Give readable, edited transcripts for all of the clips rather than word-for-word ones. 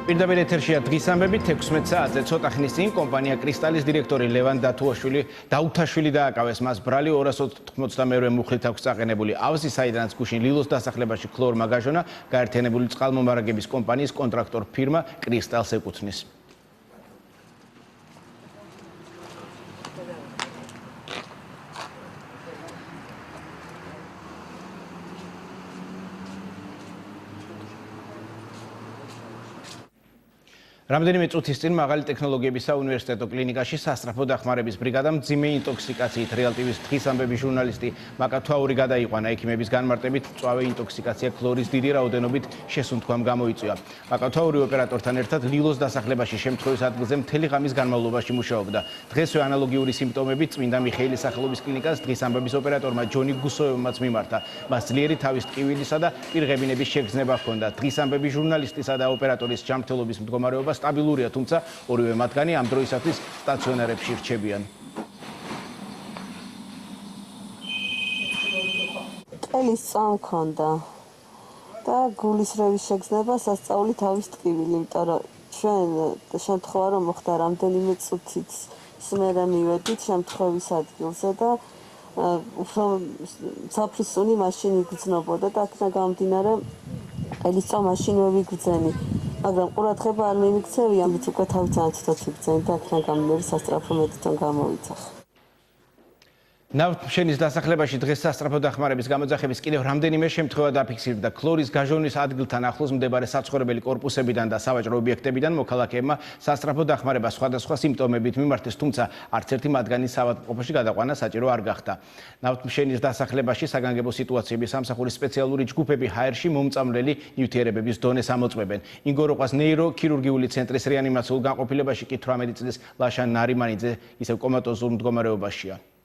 პირდაპირ ეთერშია დღის ამბები 16 საათზე. ცოტა ხნის წინ კომპანია კრისტალის დირექტორი ლევან დაუთაშვილი დააკავეს. მას ბრალი 292 მუხლით აქვს წაყენებული ავზი, საიდანაც გუშინ ლილოს დასახლებაში ქლორმა გაჟონა. გაერთიანებული წყალმომარაგების კომპანიის კონტრაქტორ ფირმა კრისტალს ეკუთვნის. რამდენიმე წუთის წინ მაღალი ტექნოლოგიების საუნივერსიტეტო კლინიკაში სასწრაფო დახმარების ბრიგადამ მძიმე ინტოქსიკაციით რეალტივის დღის ამბების ჟურნალისტი მაკა თვაური გადაიყვანა. ექიმების განმარტებით მწვავე ინტოქსიკაცია ქლორის დიდი რაოდენობით შესუნთქვამ გამოიწვია. მაკა თვაური ოპერატორთან ერთად ლილოს დასახლებაში შემთხვევის ადგილზე მთელი ღამის განმავლობაში მუშაობდა. დღესვე ანალოგიური სიმპტომებით წმინდა მიხეილის სახელობის კლინიკას დღის ამბების ოპერატორმა ჯონი გუსოევმაც მიმართა. მას ძლიერი თავის ტკივილისა და პირღებინების შეგრძნება ჰქონდა. დღის ამბების ჟურნალისტისა და ოპერატორის ჯანმრთელობის მდგომარეობა სტაბილურია, თუმცა ორივე მათგანი ამ დროისათვის სტაციონარებში რჩებიან. ყელის წამ ჰქონდა და გულის რევის შეგრძნება, სასწაული თავის ტკივილი, იმიტომ რომ ჩვენ შემთხვევა რომ მოხდა რამდენიმე წუთით მერე მივედით შემთხვევის ადგილზე და უფრო საფრისუნი მაშინ იგრძნობოდა და აქედან გამომდინარე ყელის წამ მაშინვე ვიგრძენი. მაგრამ ყურადღება არ მიმიქცევი, ამით უკვე თავი ძალიან ცუდად ვიგრძენი და აქედან გამომდინარე სასწრაფო მედიცინამ გამოვიძახა. ნავთმშენის დასახლებაში დღეს სასწრაფო დახმარების გამოძახების კიდევ რამდენიმე შემთხვევა დაფიქსირდა. ქლორის გაჟონვის ადგილთან ახლოს მდებარე საცხოვრებელი კორპუსებიდან და სავაჭრო ობიექტებიდან მოქალაქეებმა სასწრაფო დახმარება სხვადასხვა სიმპტომებით მიმართეს, თუმცა არც ერთი მათგანი საავადმყოფოში გადაყვანა საჭირო არ გახდა. ნავთმშენის დასახლებაში საგანგებო სიტუაციების სამსახურის სპეციალური ჯგუფები ჰაერში მომწამლელი ნივთიერებების დონეს ამოწმებენ. ინგოროყვას ნეიროქირურგიული ცენტრის რეანიმაციულ განყოფილებაში კი 18 წლის ლაშა ნარიმანიძე ისევ კომატოზურ მდგომარეობაშია.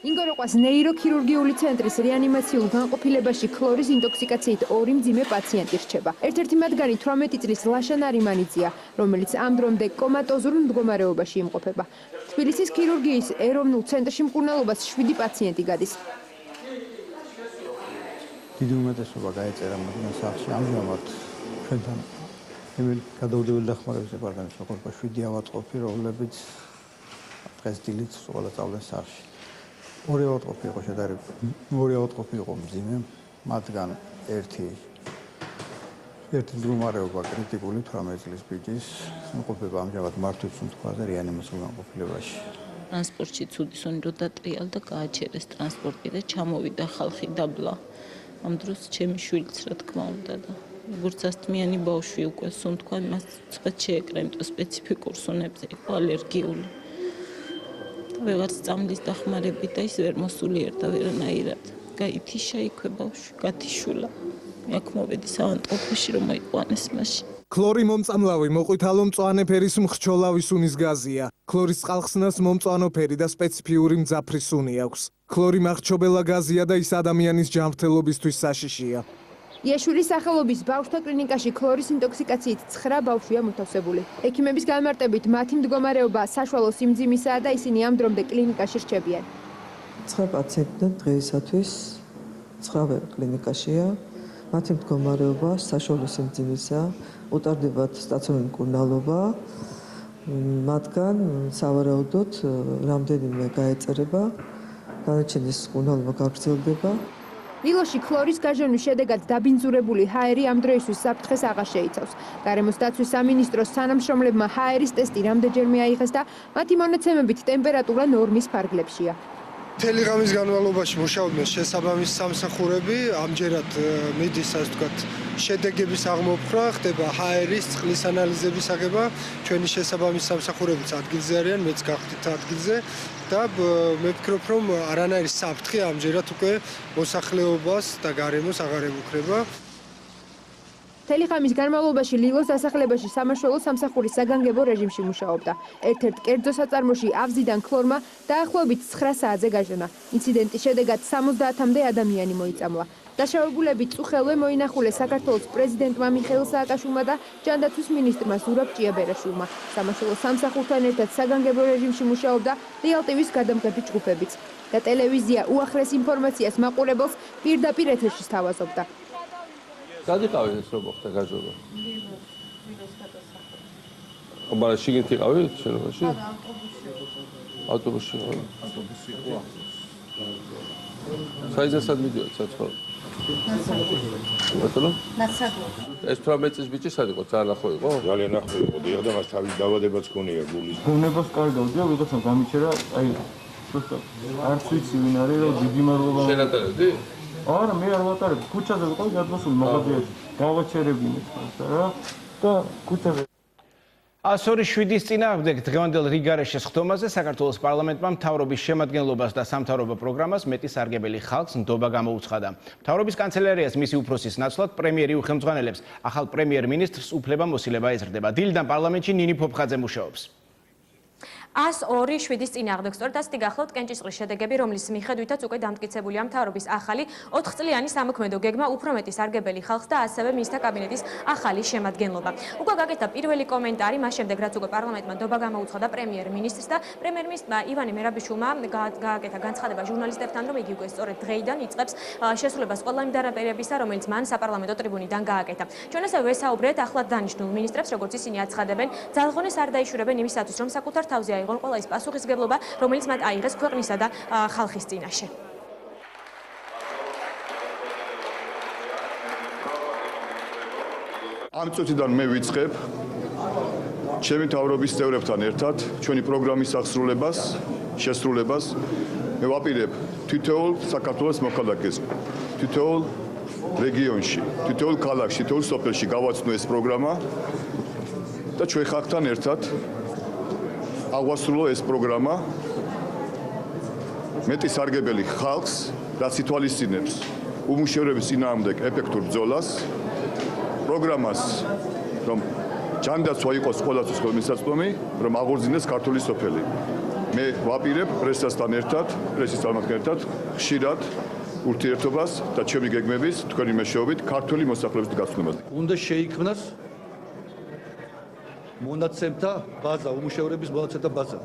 ინგოროყვას ნეიროქირურგიული ცენტრის რეანიმაციულ განყოფილებაში ქლორის ინტოქსიკაციით 2 მძიმე პაციენტი რჩება. ერთ-ერთი მათგანი 18 წლის ლაშა ნარიმანიძეა, რომელიც ამ დრომდე კომატოზურ მდგომარეობაში იმყოფება. თბილისის ქირურგიის ეროვნულ ცენტრში მკურნალობას 7 პაციენტი გადის. დიდი უმეტესობა გაეწერა მაგას სახლში. ამჟამად ჩვენთან გადაუდებელი დახმარების დეპარტამენტის მოკრება 7 ავადმყოფი, რომლებიც დღეს დილით სულ წავდნენ სახლში. ორი ავადმყოფი იყო შედარებით, ორი ავადმყოფი იყო მძიმე, მათგან ერთი მდგომარეობა კრიტიკული 18 წლის ბიჭის, იმყოფება ამჟამად მართვით სუნთქვაზე რეანიმაციულ განყოფილებაში. ტრანსპორტში ცუდი სუნი რო დატრიალდა, გააჩერეს ტრანსპორტი და ჩამოვიდა ხალხი დაბლა. ამ დროს ჩემი შვილიც რა თქმა უნდა და როგორც ასთმიანი ბავშვი უკვე სუნთქვა, მას ცოტა შეეკრა, იმიტომ სპეციფიკურ სუნებზე იყო ალერგიული. ვეღარც წამლის დახმარებით და ის ვერ მოსულიერდა ვერანაირად. გაითიშა იქვე ბავშვი, გათიშულა. აქ მოვედი საავადმყოფოში რომ მოიყვანეს მაშინ. ქლორი მომწამლავი მოყვითალო მწვანე ფერის მხრჩოლავი სუნის გაზია. ქლორის წყალხსნას მომწვანო ფერი და სპეციფიური მძაფრი სუნი აქვს. ქლორი მახრჩობელა გაზია და ის ადამიანის ჯანმრთელობისთვის საშიშია. იაშვილის სახელობის ბავშვთა კლინიკაში ქლორის ინტოქსიკაციით 9 ბავშვია მოთავსებული. ექიმების განმარტებით მათი მდგომარეობა საშუალო სიმძიმისაა და ისინი ამ დრომდე კლინიკაში რჩებიან. 9 პაციენტიდან დღეისათვის 9 კლინიკაშია. მათი მდგომარეობა საშუალო სიმძიმისაა, უტარდებათ სტაციონარული მკურნალობა. მათგან სავარაუდოდ რამდენიმე გაეწერება, დანარჩენის მკურნალობა გაგრძელდება. ლილოში ქლორის გაჟონვის შედეგად დაბინძურებული ჰაერი ამ დროისთვის საფრთხეს აღარ შეიცავს. გარემოს დაცვის სამინისტროს თანამშრომლებმა ჰაერის ტესტი რამდენჯერმე აიღეს და მათი მონაცემებით ტემპერატურა ნორმის ფარგლებშია. მთელი ღამის განმავლობაში მუშაობდნენ შესაბამისი სამსახურები, ამჯერად მიდის ასე ვთქვათ შედეგების აღმოფხვრა, ხდება ჰაერის წყლის ანალიზების აღება, ჩვენი შესაბამისი სამსახურებიც ადგილზე არიან, მეც გავხდით ადგილზე და მე ვფიქრობ, რომ არანაირი საფრთხე ამჯერად უკვე მოსახლეობას და გარემოს აღარ ემუქრება. მთელი ღამის განმავლობაში ლილოს დასახლებაში სამაშველო სამსახურის საგანგებო რეჟიმში მუშაობდა. ერთ-ერთ კერძო საწარმოში ავზიდან ქლორმა დაახლოებით 9 საათზე გაჟონა. ინციდენტის შედეგად 70-მდე ადამიანი მოიწამლა. დაშავებულები წუხელვე მოინახულეს საქართველოს პრეზიდენტმა მიხეილ სააკაშვილმა და ჯანდაცვის მინისტრმა ზურაბ ჭიაბერაშვილმა. სამაშველო სამსახურთან ერთად საგანგებო რეჟიმში მუშაობდა რეალტივის გადამღები ჯგუფებიც. და ტელევიზია უახლეს ინფორმაციას მაყურებელს პირდაპირ ეთერში სთავაზობდა. გადიყავით ეს რომ მოხდა გაჟობა? მაგრამ შიგნით იყავით შენობაში? ავტობუსში. საიზესად მიდიოთ საწყო? ბატონო? ეს 18 წლის ბიჭი სად იყო? ძალიან ახლო იყო? ძალიან ახლო იყო. დიახ და მას თავის დაავადებაც ჰქონია გულის. გონებას კარგავდია, ვიღაცამ გამიჩერა, აი არც ვიცი ვინ არის, რომ დიდი მადლობა. შენ ატარებდი? არა, მე არ ვატარებ. ქუჩაზე ვიყავ გადმოსული მაღაზიაში. გავაჩერებინეთ რა და ქუჩაზე 107-ის წინააღმდეგ დღევანდელ რიგარეშეს ხდომაზე საქართველოს პარლამენტმა მთავრობის შემადგენლობას და სამთავრობო პროგრამას მეტი სარგებელი ხალხს ნდობა გამოუცხადა. მთავრობის კანცელერიას მისი უფროსის ნაცვლად პრემიერი უხელმძღვანელებს ახალ პრემიერ-მინისტრს უფლებამოსილება ეზრდება. დილიდან პარლამენტში ნინი ფოფხაძე მუშაობს. 102-7-ის წინააღმდეგ სწორედ ასეთი გახლავთ კენჭისყრის შედეგები, რომლის მიხედვითაც უკვე დამტკიცებულია მთავრობის ახალი 4 წლიანი სამოქმედო გეგმა, უფრო მეტი სარგებელი ხალხს და ასევე ministra კაბინეტის ახალი შემადგენლობა. უკვე გაკეთდა პირველი კომენტარი, მას შემდეგ რაც უკვე პარლამენტმა ნდობა გამოუცხადა პრემიერ-მინისტრს და პრემიერ-მინისტრმა ივანე მერაბიშვილმა გააკეთა განცხადება ჟურნალისტებთან, რომ იგი უკვე სწორედ დღეიდან იწყებს შესრულებას ყველა იმ დანაკლისებისა, რომელიც მან საპარლამენტო ტრიბუნიდან გააკეთა. ჩვენ ასევე ვესაუბრეთ ახლად დანიშნულ მინისტრებს, როგორც ისინი აცხადებენ, ძალღონეს არ დაიშურებენ იმისათვის, რომ საკუთარ თავზე აიღონ ყველა ის პასუხისმგებლობა, რომელიც მათ აიღეს ქვეყნისა და ხალხის წინაშე. ამ წუთიდან მე ვიწყებ ჩემი მთავრობის წევრებთან ერთად ჩვენი პროგრამის შესრულებას. მე ვაპირებ თითოეულ საქართველოს მოქალაქეს, თითოეულ რეგიონში, თითოეულ ქალაქში, თითოეულ სოფელში გავაცნო ეს პროგრამა და ჩვენ ხალხთან ერთად აღვასრულო ეს პროგრამა მეტი სარგებელი ხალხს, რაც ითვალისწინებს უმუშევრობის წინააღმდეგ ეფექტურ ბრძოლას, პროგრამას, რომ ჯანდაცვა იყოს ყველასთვის ხელმისაწვდომი, რომ აღორძინდეს ქართული სოფელი. მე ვაპირებ პრესასთან ერთად, პრესის წარმომადგენელთან ერთად ხშირად ურთიერთობას და ჩემი გეგმების თქვენი მეშვეობით ქართული მოსახლეობის გაცნობას. უნდა შეიქმნას მონაცემთა ბაზა, უმუშევრების მონაცემთა ბაზა,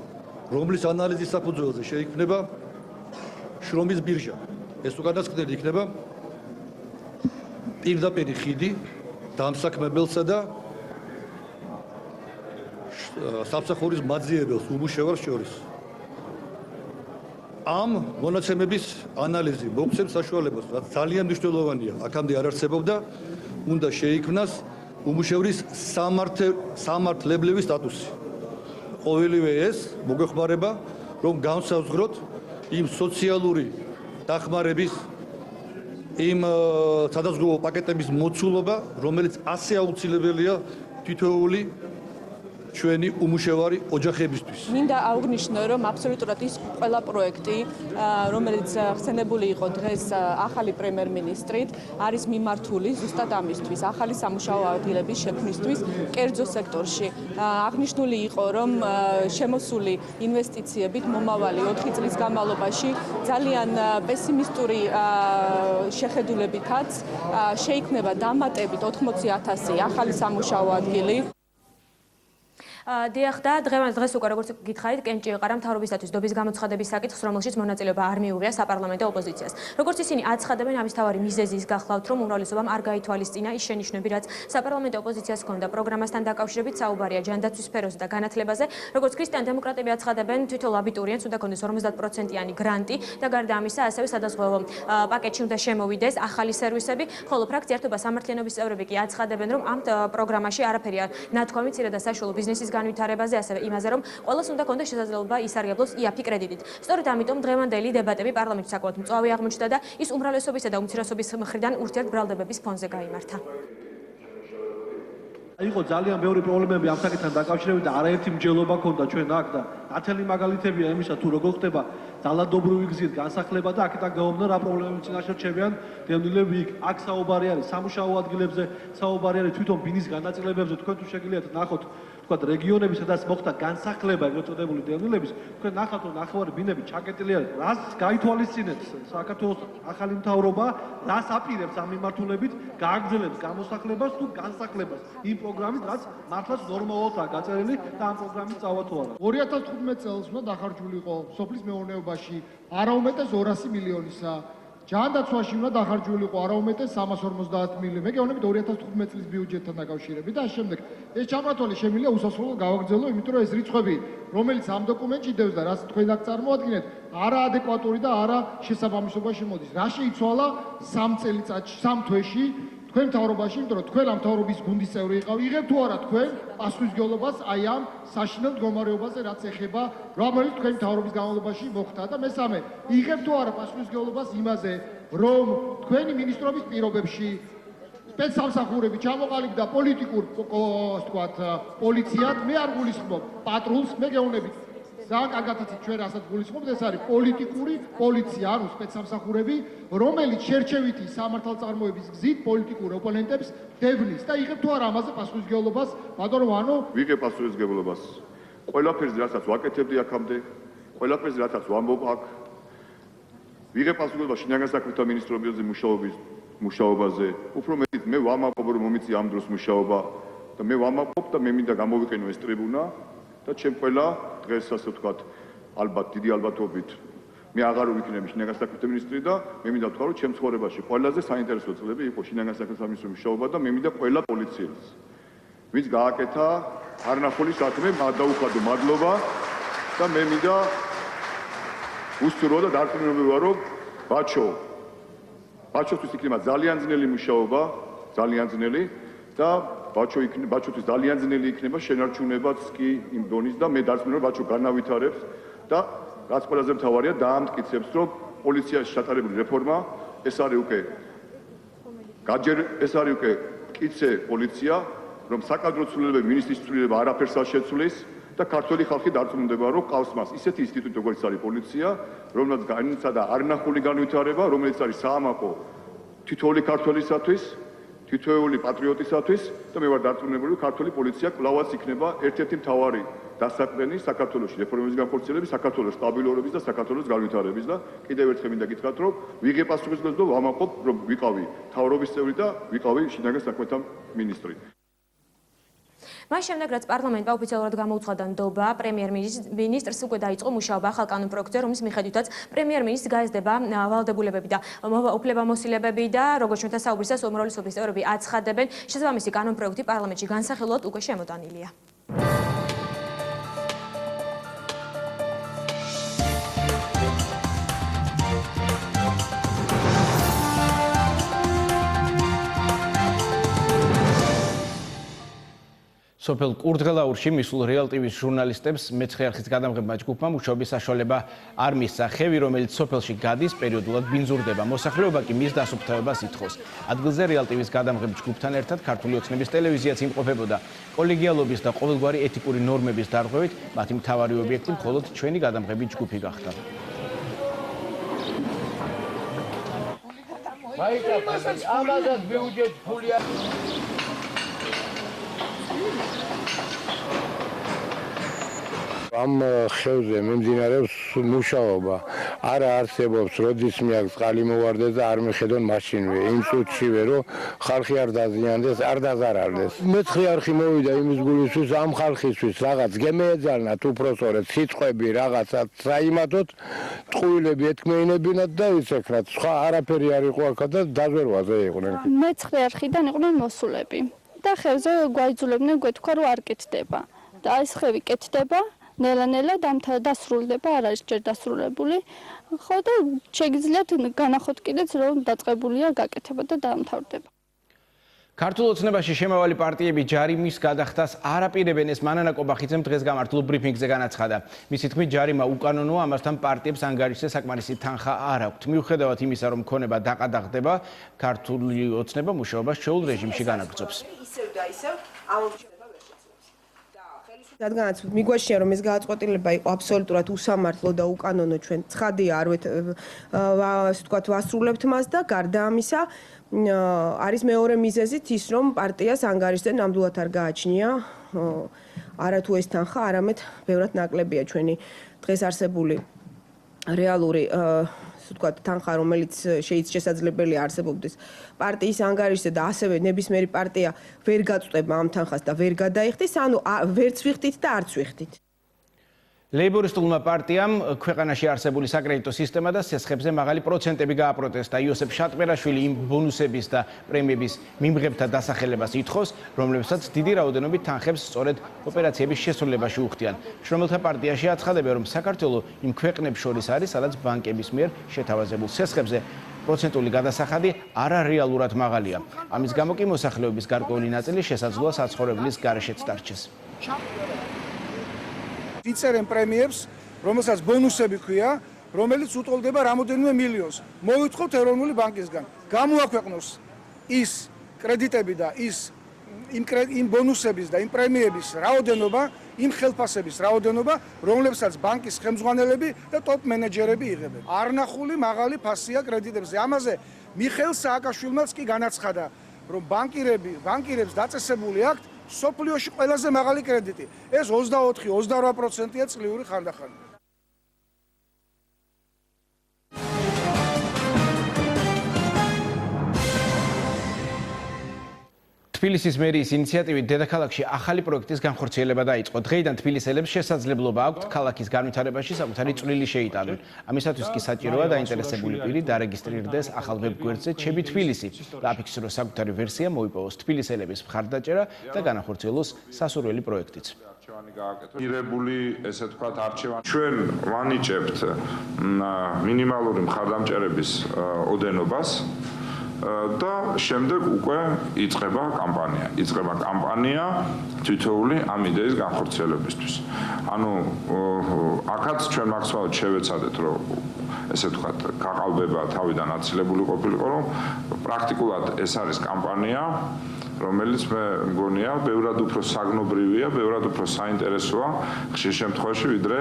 რომლის ანალიზის საფუძველზე შეიქმნება შრომის ბირჟა. ეს უკანასკნელი იქნება პირდაპირი ხიდი დამსაქმებელსა და სამსახურის მაძიებელს უმუშევარს შორის. ამ მონაცემების ანალიზი მოგცემს საშუალებას, რაც ძალიან მნიშვნელოვანია. აქამდე არ არსებობდა, უნდა შეიქმნას უმუშევრის სამართლებრივი სტატუსი. ყოველივე ეს მოგეხმარება, რომ განსაზღვროთ იმ სოციალური დახმარების, იმ სადაზღვევო პაკეტების მოცულობა, რომელიც ასე აუცილებელია თითოეული ჩვენი უმუშევარი ოჯახებისთვის. მინდა აღვნიშნო, რომ აბსოლუტურად ის ყველა პროექტი, რომელიც ხსენებული იყო დღეს ახალი პრემიერ-მინისტრით, არის მიმართული ზუსტად ამისთვის, ახალი სამუშაო ადგილების შექმნისთვის კერძო სექტორში. აღნიშნული იყო, რომ შემოსული ინვესტიციებით მომავალი 4 წლის განმავლობაში ძალიან პესიმისტური შეხედულებითაც შეიქმნება დამატებით 80,000 ახალი სამუშაო ადგილი. დიახ და დღეს უკვე როგორც გითხარით, კენჭი ეყარა მთავრობისათვის ნდობის გამოცხადების საკითხს, რომელშიც მონაწილეობა არ მიუღია საპარლამენტო ოპოზიციას. როგორც ისინი აცხადებენ, ამის თავარი მიზეზი ის გახლავთ, რომ უმრავლესობამ არ გაითვალისწინა ის შენიშვნები, რაც საპარლამენტო ოპოზიციას ჰქონდა პროგრამასთან დაკავშირებით, საუბარია ჯანდაცვის სფეროზე და განათლებაზე. როგორც ქრისტიან-დემოკრატები აცხადებენ, თითოეულ აბიტურიენტს უნდა ჰქონდეს 50%-იანი გრანტი და გარდა ამისა, ასევე სადაზღვევო პაკეტში უნდა შემოვიდეს ახალი სერვისები, ხოლო ფრაქცია ერთობა სამართლიანობის წევრები კი აცხადებენ, რომ ამ პროგრამაში არაფერია ნათქვამი მცირე და საშუალო ბიზნესის განვითარებაზე, ასევე იმაზე, რომ ყველას უნდა ჰქონდეს შესაძლებლობა ისარგებლოს IAP კრედიტით. სწორედ ამიტომ დღევანდელი დებატები პარლამენტში საკმაოდ მწვავე აღმოჩნდა და ის უმრავლესობისა და უმცირესობის მხრიდან ურთიერთბრალდებების ფონზე გაიმართა. იყო ძალიან ბევრი პრობლემები ამ საკითხთან დაკავშირებით და არაერთი მსჯელობა ქონდა ჩვენ აქ და ნათელი მაგალითებია იმისა, თუ როგორ ხდება ძალადობრივი გზით განსახლება და აქედან გამომდინარე რა პრობლემები წინაშე რჩებიან დევნილები იქ. აქ საუბარი არის სამუშაო ადგილებზე, საუბარი არის თვითონ ბინის განაწილებებზე. თქვენ თუ შეგიძლიათ ნახოთ თქვათ რეგიონები, სადაც მოხდა განსახლება ეგრეთ წოდებული დევნილების, თქვენ ნახავთ, რომ ნახევარი ბინები ჩაკეტილი არის. რას გაითვალისწინებს საქართველოს ახალი მთავრობა, რას აპირებს ამ მიმართულებით, გააგრძელებს გამოსახლებას თუ განსახლებას იმ პროგრამით, რაც მართლაც ნორმალურადაა გაწერილი და ამ პროგრამის წავა თუ არა. 2015 წელს უნდა დახარჯულიყო სოფლის მეურნეობაში არაუმეტეს 200 მილიონისა ჯანდაცვაში უნდა დახარჯულიყო არაუმეტეს 350 მილიონი. მე გეუბნებით 2015 წლის ბიუჯეტთან დაკავშირებით და შემდეგ ეს ჩამრთვალი შემიძლია უსასრულოდ გავაგრძელო, იმიტომ რომ ეს რიცხვები, რომელიც ამ დოკუმენტში დევს და რაც თქვენ აქ წარმოადგენთ, არაადეკვატური და არა შესაბამისობაში მოდის. რა შეიცვალა 3 წელიწადში, 3 თვეში თქვენ მთავრობაში, იმიტომ რომ თქვენ ამ მთავრობის გუნდის წევრი იყავ, იღებთ თუ არა თქვენ პასუხისმგებლობას აი ამ საშინელ მდგომარეობაზე, რაც ეხება, რომელიც თქვენ მთავრობის განმავლობაში მოხდა და მესამე, იღებთ თუ არა პასუხისმგებლობას იმაზე, რომ თქვენი მინისტრობის პირობებში სპეცსამსახურები ჩამოყალიბდა პოლიტიკურ, ვთქვათ, პოლიციად, მე არ გულისხმობ პატრულს, მე გეუბნებით ძალიან კარგად იცით ჩვენ რასაც გულისხმობთ, ეს არის პოლიტიკური პოლიცია, ანუ სპეცსამსახურები, რომელიც შერჩევითი სამართალწარმოების გზით პოლიტიკურ ოპონენტებს დევნის და იღებ თუ არა ამაზე პასუხისმგებლობას, ბატონო, ანუ ვიღებ პასუხისმგებლობას. ყველაფერზე რასაც ვაკეთებდი აქამდე, ყველაფერზე რასაც ვამბობ აქ, ვიღებ პასუხისმგებლობას შინაგან საქმეთა მინისტრობაზე მუშაობაზე. უფრო მეტიც მე ვამაყობ, რომ მომიწია ამ დროს მუშაობა და მე ვამაყობ და მე მინდა გამოვიყენო ეს ტრიბუნა და ჩემ ყველა დღეს ასე ვთქვათ, ალბათ დიდი ალბათობით მე აღარ ვიქნები შინაგან საქმეთა მინისტრი და მე მინდა ვთქვა, რომ ჩემ ცხოვრებაში ყველაზე საინტერესო წლები იყო შინაგან საქმეთა მინისტრის მუშაობა და მე მინდა ყველა პოლიციელს, ვინც გააკეთა არნახული საქმე, დაუხადო მადლობა და მე მინდა უსწრო და დარწმუნებული ვარ, რომ ბაჩოსთვის იქნება ძალიან ძნელი მუშაობა, ძალიან ძნელი და ბაჩოთვის ძალიან ძნელი იქნება შენარჩუნებაც კი იმ დონის და მე დარწმუნებული ბაჩო განავითარებს და რაც ყველაზე მთავარია დაამტკიცებს, რომ პოლიციაში ჩატარებული რეფორმა ეს არის უკვე მტკიცე პოლიცია, რომ საკადრო ცვლილებები მინისტრის ცვლილება არაფერს არ შეცვლის და ქართველი ხალხი დარწმუნდება, რომ ყავს მას ისეთი ინსტიტუტი, როგორც არის პოლიცია, რომელსაც განიცადა არნახული განვითარება, რომელიც არის საამაყო თითოეული ქართველისათვის, თითოეული პატრიოტისათვის და მე ვარ დარწმუნებული, რომ ქართული პოლიცია კვლავაც იქნება ერთ-ერთი მთავარი დასაყრდენი საქართველოში რეფორმების განხორციელების, საქართველოს სტაბილურობის და საქართველოს განვითარების და კიდევ ერთხელ მინდა გითხრათ, რომ ვიღებ პასუხისმგებლობას და ვამაყობ, რომ ვიყავი მთავრობის წევრი და ვიყავი შინაგან საქმეთა მინისტრი. მას შემდეგ, რაც პარლამენტმა ოფიციალურად გამოუცხადა ნდობა, პრემიერ-მინისტრს უკვე დაიწყო მუშაობა ახალ კანონ პროექტზე, რომლის მიხედვითაც პრემიერ-მინისტრს გაეძდება ვალდებულებები და უფლებამოსილებები და როგორც ჩვენთან საუბრისას უმრავლესობის წევრები აცხადებენ, შესაბამისი კანონ პროექტი პარლამენტში განსახილვად უკვე შემოტანილია. სოფელ კურდღელაურში მისულ რეალ ტივის ჟურნალისტებს მეცხრე არხის გადამღებმა ჯგუფმა მუშაობის საშუალება არ მისცა. ხევი, რომელიც სოფელში გადის, პერიოდულად ბინძურდება. მოსახლეობა კი მის დასუფთავებას ითხოვს. ადგილზე რეალ ტივის გადამღებ ჯგუფთან ერთად ქართული ოცნების ტელევიზიაც იმყოფებოდა. კოლეგიალობის და ყოველგვარი ეთიკური ნორმების დარღვევით მათი მთავარი ობიექტი მხოლოდ ჩვენი გადამღები ჯგუფი გახდა. ამაზე ბიუჯეტ ფული ამ ხევზე მიმდინარეობს მუშაობა. არ არსებობს, როდის მეაქ წყალი მოვარდეს და არ მიხედონ მაშინვე. იმ წუთშივე, რომ ხალხი არ დაზიანდეს, არ დაზარალდეს. მეცხრე არხი მოვიდა იმის გულისთვის, ამ ხალხისთვის რაღაც გემეეძალნათ უпроსორეთ სიტყვები, რაღაცა საიმათოდ, ტყუილები ეთქმეინებინათ და იცექრათ. სხვა არაფერი არ იყო აქ და დაზვერვაზე იყვნენ. მეცხრე არხიდან იყვნენ მოსულები. და ხევზე გვაიძულებდნენ, გვეთქვა, რომ არ კეთდება. და ეს ხევი კეთდება. ნელა-ნელა დასრულდება, არ არის ჯერ დასრულებული. ხო და შეგიძლიათ განახოთ კიდეც, რომ დაწყებულია გაკეთება და დაამთავრდება. ქართულ ოცნებაში შემავალი პარტიები ჯარიმის გადახდას არ აპირებენ, ეს მანანა კობახიძემ დღეს გამართულ ბრიფინგზე განაცხადა. მისი თქმით, ჯარიმა უკანონოა, ამასთან პარტიებს ანგარიშზე საკმარისი თანხა არ აქვთ. მიუხედავად იმისა, რომ ქონება დაყადაღდება, ქართული ოცნება მუშაობას ჩვეულ რეჟიმში განაგრძობს. რადგანაც მიგვაჩნია, რომ ეს გადაწყვეტილება იყო აბსოლუტურად უსამართლო და უკანონო, ჩვენ ცხადია არ ვასრულებთ მას და გარდა ამისა არის მეორე მიზეზით ის, რომ პარტიას ანგარიშზე ნამდვილად არ გააჩნია არათუ ეს თანხა, არამედ ბევრად ნაკლებია ჩვენი დღეს არსებული რეალური თანხა, რომელიც შესაძლებელია არსებობდეს პარტიის ანგარიშზე და ასევე ნებისმიერი პარტია ვერ გაწყვეტება ამ თანხას და ვერ გადაიხდის, ანუ ვერც ვიხდით და არც ვიხდით. ლეიბორისტულმა პარტიამ ქვეყანაში არსებული საკრედიტო სისტემა და სესხებზე მაღალი პროცენტები გააპროტესტა. იოსებ შატყერაშვილი იმ ბონუსების და პრემიების მიმღებთა დასახელებას ითხოვს, რომლებსაც დიდი რაოდენობით თანხებს სწორედ ოპერაციების შესრულებაში უხდიან. შრომელთა პარტიაში აცხადებენ, რომ საქართველო იმ ქვეყნებს შორის არის, სადაც ბანკების მიერ შეთავაზებულ სესხებზე პროცენტული გადასახადი არარეალურად მაღალია. ამის გამო კი მოსახლეობის გარკვეული ნაწილი შესაძლოა საცხოვრებლის გარეშეც დარჩეს. იწერენ პრემიებს, რომელსაც ბონუსები ქვია, რომელიც უტოლდება რამოდენიმე მილიონს. მოვითხოვთ ეროვნული ბანკისგან, გამოაქვეყნოს ის კრედიტები და იმ ბონუსების და იმ პრემიების რაოდენობა, იმ ხელფასების რაოდენობა, რომლებსაც ბანკის ხელმძღვანელები და ტოპ მენეჯერები იღებენ. არნახული მაღალი ფასია კრედიტებზე. ამაზე მიხეილ სააკაშვილმაც კი განაცხადა, რომ ბანკირებს დაწესებული აქვთ სოფლიოში ყველაზე მაღალი კრედიტი. ეს 24-28%-ია წლიური ხანდახანი. თბილისის მერიის ინიციატივით დედაქალაქში ახალი პროექტის განხორციელება დაიწყო. დღეიდან თბილისელებს შესაძლებლობა აქვთ ქალაქის განვითარებაში საკუთარი წვლილი შეიტანონ. ამისათვის კი საჭიროა დაინტერესებული პირი დარეგისტრირდეს ახალ ვებგვერდზე ჩემი თბილისი და აფიქსიროს საკუთარი ვერსია, მოიპოვოს თბილისელების მხარდაჭერა და განახორციელოს სასურველი პროექტიც. მიღებული, ესე ვთქვათ, არჩევანი. ჩვენ ვანიჭებთ მინიმალური მხარდამჭერების ოდენობას და შემდეგ უკვე იწყება კამპანია. იწყება კამპანია თითოეული ამ იდეის განხორციელებისთვის. ანუ აქაც ჩვენ მაქსიმალურად შევეცადეთ, რომ ესე ვთქვათ, გაყალბება თავიდან აცილებული ყოფილიყო, რომ პრაქტიკულად ეს არის კამპანია, რომელიც მე მგონია, ბევრად უფრო საგნობრივია, ბევრად უფრო საინტერესოა ხშირ შემთხვევაში, ვიდრე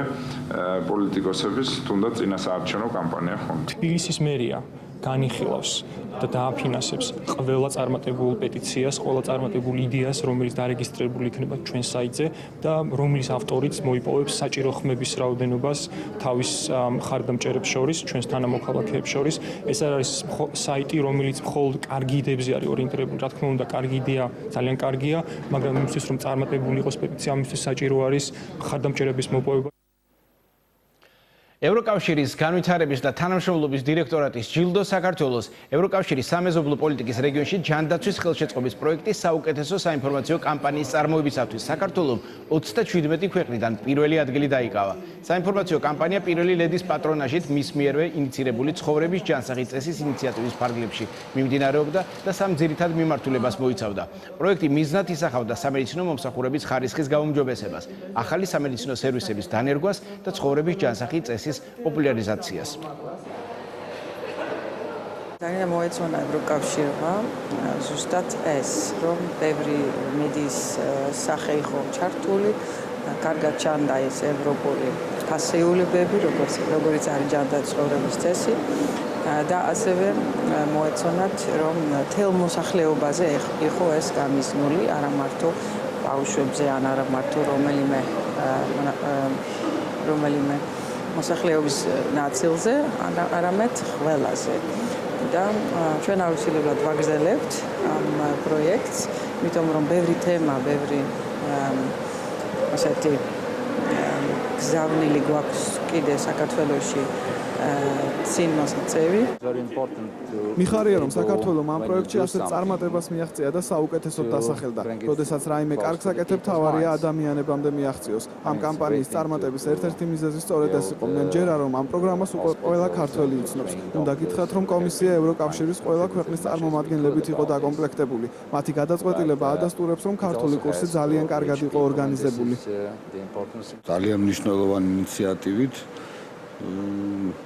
პოლიტიკოსების თუნდაც წინასაარჩევნო კამპანია ხომ. თბილისის მერია განიხილავს და დააფინანსებს ყველა წარმატებულ პეტიციას, ყველა წარმატებულ იდეას, რომელიც დარეგისტრირებული იქნება ჩვენ საიტზე და რომლის ავტორიც მოიპოვებს საჭირო ხმების რაოდენობას თავის მხარდამჭერებს შორის, ჩვენს თანამოქალაქეებს შორის. ეს არის საიტი, რომელიც მხოლოდ კარგი იდეებზე არის ორიენტირებული. რა თქმა უნდა, კარგი იდეა ძალიან კარგია, მაგრამ იმისთვის, რომ წარმატებული იყოს პეტიცია, ამისთვის საჭირო არის მხარდამჭერების მოპოვება. ევროკავშირის განვითარების და თანამშრომლობის დირექტორატის ჯილდო საქართველოს ევროკავშირის სამეზობლო პოლიტიკის რეგიონში ჯანდაცვის ხელშეწყობის პროექტის საუკეთესო საინფორმაციო კამპანიის წარმოებისათვის საქართველოს 37 ქვეყნიდან პირველი ადგილი დაიკავა. საინფორმაციო კამპანია პირველი ლედის პატრონაჟით მის მიერვე ინიცირებული ცხოვრების ჯანსაღი წესის ინიციატივის ფარგლებში მიმდინარეობდა და სამ ძირითად მიმართულებას მოიცავდა. პროექტი მიზნად ისახავდა სამედიცინო მომსახურების ხარისხის გაუმჯობესებას, ახალი სამედიცინო სერვისების დანერგვას და ცხოვრების ჯანსაღი წესის პოპულარიზაციას. ძალიან მოეწონა ევროკავშირმა ზუსტად ეს, რომ ბევრი მედიის სახე იყო ჩართული, კარგად ჩანდა ეს ევროპული ფასეულებები, როგორც არის ჯანდაცვის წესი და ასევე მოეწონათ, რომ თელ მოსახლეობაზე იყო ეს გამიზნული, არა მარტო ბავშვებზე, არა მარტო რომელიმე მოსახლეობის ნაწილზე, არამედ ყველაზე. და ჩვენ აუცილებლად ვაგრძელებთ ამ პროექტს, იმიტომ რომ ბევრი თემა, ბევრი ასეთი გზავნილი გვაქვს კიდე საქართველოში წინ მოსაწევი. მიხარია, რომ საქართველოს ამ პროექტში ასეთ წარმატებას მიაღწია და საუკეთესოდ დასახელდა. როდესაც რაიმე კარგს აკეთებ, თავარია ადამიანებამდე მიაღწიოს. ამ კამპანიის წარმატების ერთ-ერთი მიზეზი სწორედ ეს იყო. მე მჯერა, რომ ამ პროგრამას უკვე ყველა ქართველი იცნობს. უნდა გითხრათ, რომ კომისია ევროკავშირის ყველა ქვეყნის წარმომადგენლებით იყო დაკომპლექტებული. მათი გადაწყვეტილება ადასტურებს, რომ ქართული კურსი ძალიან კარგად იყო ორგანიზებული. ძალიან მნიშვნელოვანი ინიციატივით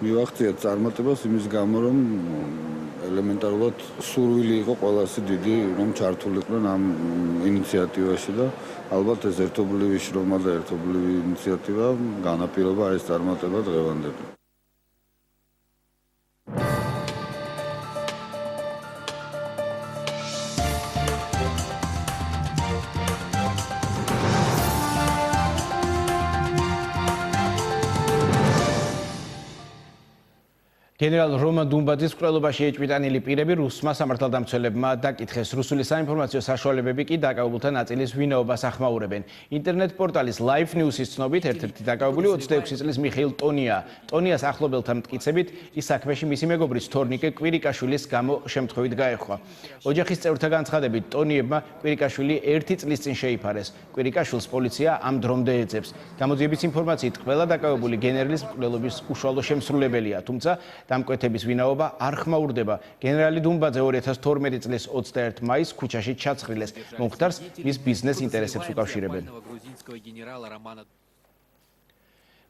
მივახციეთ წარმატებას იმის გამო, რომ ელემენტარულად სურვილი იყო ყველასი დიდი, რომ ჩართულიყვნენ ამ ინიციატივაში და ალბათ ეს ერთობლივი შრომა და ერთობლივი ინიციატივა განაპირობა ეს წარმატება დღევანდელი. გენერალ რომან დუმბაძის მკვლელობაში ეჭვიტანილი პირები რუსმა სამართალდამცველებმა დაკითხეს. რუსული საინფორმაციო საშუალებები კი დაკავებულთა ნაწილის ვინაობას ახმაურებენ. ინტერნეტ პორტალის Live News-ის ცნობით, ერთ-ერთი დაკავებული 26 წლის მიხეილ ტონია. ტონიას ახლობელთა მტკიცებით, ის საქმეში მისი მეგობრის თორნიკე კვირიკაშვილის გამო შემთხვევით გაეხვა. ოჯახის წევრთა განცხადებით, ტონიებმა კვირიკაშვილი 1 წლის წინ შეიფარეს. კვირიკაშვილს პოლიცია ამ დრომდე ეძებს. გამოძიების ინფორმაციით, ყველა დაკავებული გენერლის მკვლელობის უშუალო შემსრულებელია, თუმცა დამკვეთების ვინაობა არ ხმაურდება. გენერალი დუმბაძე 2012 წლის 21 მაისს ქუჩაში ჩაცხრილეს. მომხდარს მის ბიზნეს ინტერესებს უკავშირებენ.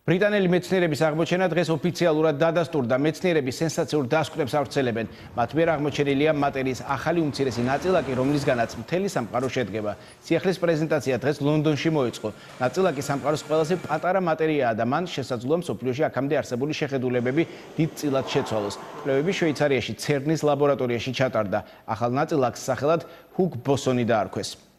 ბრიტანელი მეცნიერების აღმოჩენა დღეს ოფიციალურად დადასტურდა. მეცნიერები სენსაციურ დასკვნებს ავრცელებენ. მათ მიერ აღმოჩენილია მატერიის ახალი უმცირესი ნაწილაკი, რომლისგანაც მთელი სამყარო შედგება. სიახლის პრეზენტაცია დღეს ლონდონში მოეწყო. ნაწილაკი სამყაროს ყველაზე პატარა მატერიაა და მან შესაძლოა მსოფლიოში აქამდე არსებული შეხედულებები დიდწილად შეცვალოს. კვლევები შვეიცარიაში ცერნის ლაბორატორიაში ჩატარდა. ახალ ნაწილაკს სახელად ჰუგ ბოსონი დაარქვეს.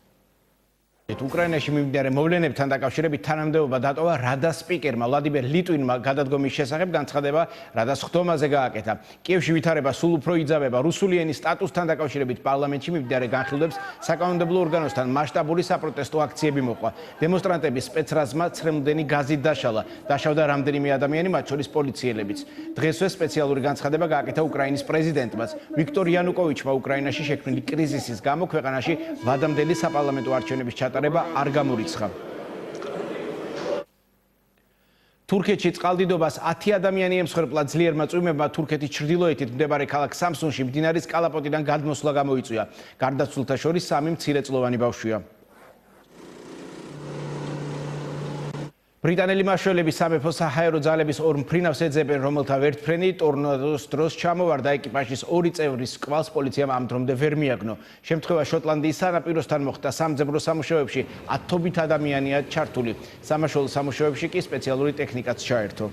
უკრაინაში მიმდინარე მოვლენებთან დაკავშირებით თანამდებობა დატოვა რადას სპიკერმა ვლადიმერ ლიტვინმა გადადგომის შესახებ განცხადება რადას ხდომაზე გააკეთა. კიევში ვითარება სულ უფრო იძაბება. რუსული ენის სტატუსთან დაკავშირებით პარლამენტში მიმდინარე განხილვებს საკანონმდებლო ორგანოსთან მასშტაბური საპროტესტო აქციები მოყვა. დემონსტრანტების სპეცრაზმა ცრემლდენი გაზით დაშალა. დაშავდა რამდენიმე ადამიანი, მათ შორის პოლიციელებიც. დღესვე სპეციალური განცხადება გააკეთა უკრაინის პრეზიდენტმაც. ვიქტორ იანუკოვიჩმა უკრაინაში შექმნილი კრიზისის გამო ქვეყანაში ვადამდელი საპარლამენტო არჩევნების ჩატარება არ გამორიცხა. თურქეთში წყალდიდობას 10 ადამიანი ემსხვერპლა. ძლიერმა წვიმებმა თურქეთის ჩრდილოეთით მდებარე ქალაქ სამსუნში მდინარის კალაპოტიდან გადმოსვლა გამოიწვია. გარდაცვლილთა შორის 3 მცირეწლოვანი ბავშვია. ბრიტანელი მაშველები სამეფო საჰაერო ძალების 2 მფრინავს ეძებენ, რომელთა ვერტფრენი ტორნადოს დროს ჩამოვარდა. ეკიპაჟის 2 წევრის კვალს პოლიციამ ამ დრომდე ვერ მიაგნო. შემთხვევა შოტლანდიის სანაპიროსთან მოხდა. სამძებრო სამუშაოებში 10-ობით ადამიანია ჩართული. სამაშველო სამუშაოებში კი სპეციალური ტექნიკაც ჩაერთო.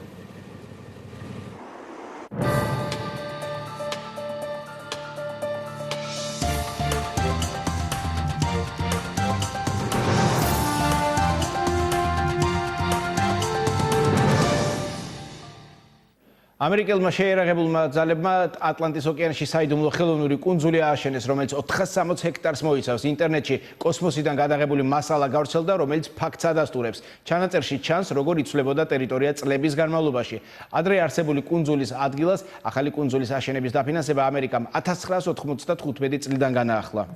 ამერიკელმა შეერაღებულმა ძალებმა ატლანტის ოკეანეში საიდუმლო ხელოვნური კუნძული ააშენეს, რომელიც 460 ჰექტარს მოიცავს. ინტერნეტში კოსმოსიდან გადაღებული მასალა გავრცელდა, რომელიც ფაქტს ადასტურებს. ჩანაწერში ჩანს, როგორ იცვლებოდა ტერიტორია წლების განმავლობაში. ადრე არსებული კუნძულის ადგილას ახალი კუნძულის აშენების დაფინანსება ამერიკამ 1995 წლიდან განაახლა.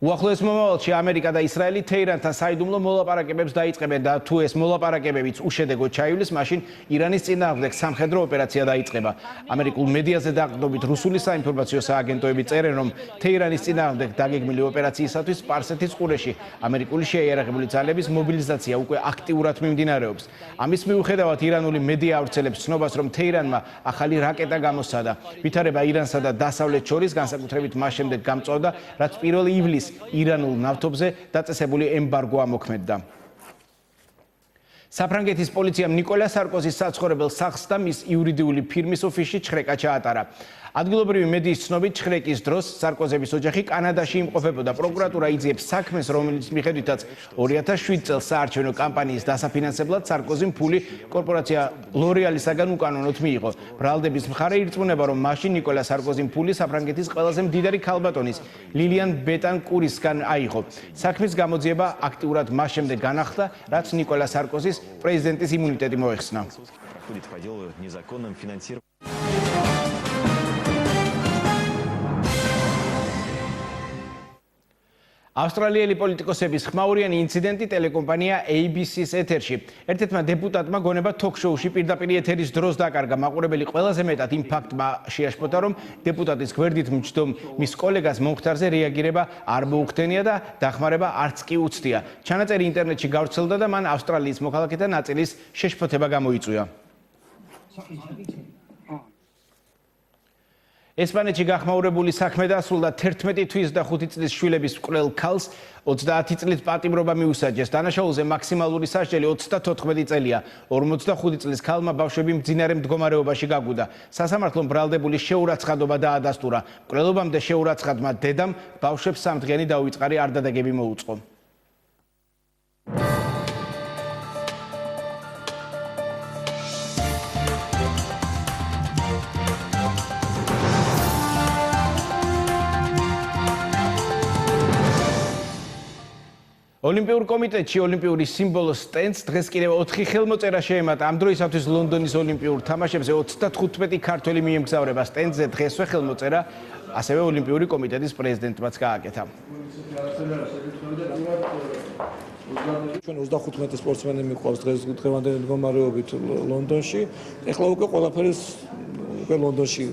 უახლოეს მომავალში ამერიკა და ისრაელი თეირანთან საიდუმლო მოლაპარაკებებს დაიწყებენ და თუ ეს მოლაპარაკებებიც უშედეგოდ ჩაივლის, მაშინ ირანის წინააღმდეგ სამხედრო ოპერაცია დაიწყება. ამერიკულ მედიაზე დაყრდნობით რუსული საინფორმაციო სააგენტოები წერენ, რომ თეირანის წინააღმდეგ დაგეგმილი ოპერაციისათვის სპარსეთის ყურეში ამერიკული შეიარაღებული ძალების მობილიზაცია უკვე აქტიურად მიმდინარეობს. ამის მიუხედავად ირანული მედია ავრცელებს ცნობას, რომ თეირანმა ახალი რაკეტა გამოსცადა. ვითარება ირანსა და დასავლეთს შორის განსაკუთრებით მას შემდეგ გამწვავდა, რაც 1 ივლისს ირანულ ნავთობზე დაწესებული ემბარგო ამოქმედდა. საფრანგეთის პოლიციამ ნიკოლა სარკოზის საცხოვრებელ სახლს და მის იურიდიული ფირმის ოფისში ჩხრეკა ჩაატარა. ადგილობრივი მედიის ცნობით ჩხრეკის დროს სარკოზების ოჯახი კანადაში იმყოფებოდა. პროკურატურა იძიებს საქმეს, რომელიც მიხედვითაც 2007 წელს საარჩევნო კამპანიის დასაფინანსებლად სარკოზიმ ფული კორპორაცია ლორეალისაგან უკანონოდ მიიღო. ბრალდების მხარე ირწმუნება, რომ მაშინ ნიკოლა სარკოზიმ ფული საფრანგეთის ყველაზე მდიდარი ქალბატონის ლილიან ბეტანკურისგან აიღო. საქმის გამოძიება აქტიურად მას შემდეგ განახლდა, რაც ნიკოლა სარკოზის პრეზიდენტის იმუნიტეტი მოეხსნა. ავსტრალიელი პოლიტიკოსების ხმაურიანი ინციდენტი ტელეკომპანია ABC-ს ეთერში. ერთ-ერთმა დეპუტატმა გონება თოქ-შოუში პირდაპირ ეთერის დროს დაკარგა. მაყურებელი ყველაზე მეტად იმ ფაქტმა შეაშფოთა, რომ დეპუტატის გვერდით მჯდომ მის კოლეგას მომხდარზე რეაგირება არ მოუხდენია და დახმარება არც კი უცდია. ჩანაწერი ინტერნეტში გავრცელდა და მან ავსტრალიის მოქალაქეთა ნაწილის შეშფოთება გამოიწვია. ესპანეთში გახმაურებული საქმე დასრულდა 11 თვის და 5 წლის შვილების მკვლელ ქალს 30 წლით პატიმრობა მიუსაჯეს. დანაშაულზე მაქსიმალური სასჯელი 34 წელია. 45 წლის ქალმა ბავშვები მძინარე მდგომარეობაში გაგუდა. სასამართლომ ბრალდებული შეურაცხადობა დაადასტურა. მკვლელობამდე შეურაცხადმა დედამ ბავშვებს სამდღიანი დაუვიწყარი არდადეგები მოუწყო. ოლიმპიურ კომიტეტში ოლიმპიური სიმბოლო სტენდს დღეს კიდევ 4 ხელმოწერა შეემატა. ამ დროისათვის ლონდონის ოლიმპიურ თამაშებზე 35 ქართველი მიემგზავრება სტენდზე. დღესვე ხელმოწერა ასევე ოლიმპიური კომიტეტის პრეზიდენტმაც გააკეთა. ჩვენ 35 სპორტსმენი მიყვავს დღევანდელი მდგომარეობით ლონდონში. ეხლა უკვე ყველაფერი უკვე ლონდონში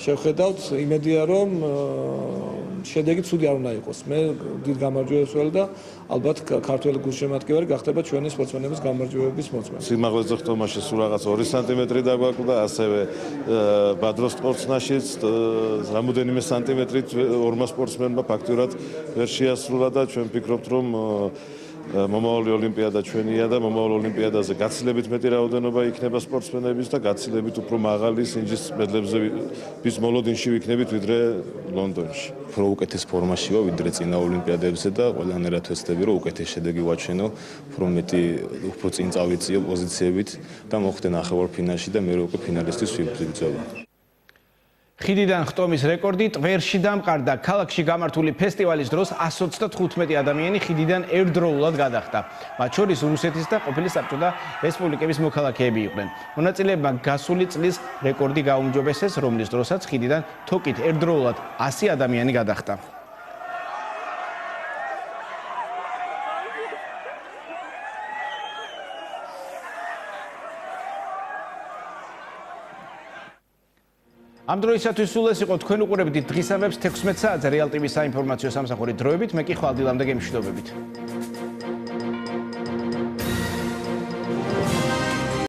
შევხედავთ, იმედია რომ შედეგი ცუდი არ უნდა იყოს. მე დიდ გამარჯვებას ველე და ალბათ ქართველი გულშემატკივარი გახდება ჩვენი სპორტსმენების გამარჯვებების მოწმე. სიმაღლეზე ხტომაში სულ რაღაც 2 სანტიმეტრი დაგვაკვდა, ასევე ბადროს სპორტსნაშიც რამოდენიმე სანტიმეტრით ორმა სპორტსმენმა ფაქტურად ვერ შეასრულა და ჩვენ ვფიქრობთ რომ მომავალი ოლიმპიადა ჩვენია და მომავალ ოლიმპიადაზე გაცილებით მეტი რაოდენობა იქნება სპორტსმენების და გაცილებით უფრო მაღალი სინჯის მედლებზე ვის მოლოდინში ვიქნებით ვიდრე ლონდონში. უფრო უკეთეს ფორმაშია ვიდრე წინა ოლიმპიადებზე და ყველანაირად ვეცდები რომ უკეთეს შედეგი ვაჩვენო, უფრო წინ წავიწიო პოზიციებით და მოხდე ნახევარფინალში და მე უკვე ფინალისტის ვიბრძოლა. ხიდიდან ხტომის რეკორდი ტვერში დამყარდა. ქალაქში გამართული ფესტივალის დროს 125 ადამიანი ხიდიდან ერთდროულად გადახტა. მათ შორის რუსეთის და ყოფილი საბჭოთა რესპუბლიკების მოქალაქეები იყვნენ. მონაწილეებმა გასული წლის რეკორდი გაუმჯობესეს, რომლის დროსაც ხიდიდან თოკით ერთდროულად 100 ადამიანი გადახტა. ამ დროისათვის სულ ეს იყო თქვენ უყურებთ დღისამებრ 16 საათზე რეალ ტივის საინფორმაციო სამსახური დროებით. მე კი ხვალ დილამდე გემშვიდობებით.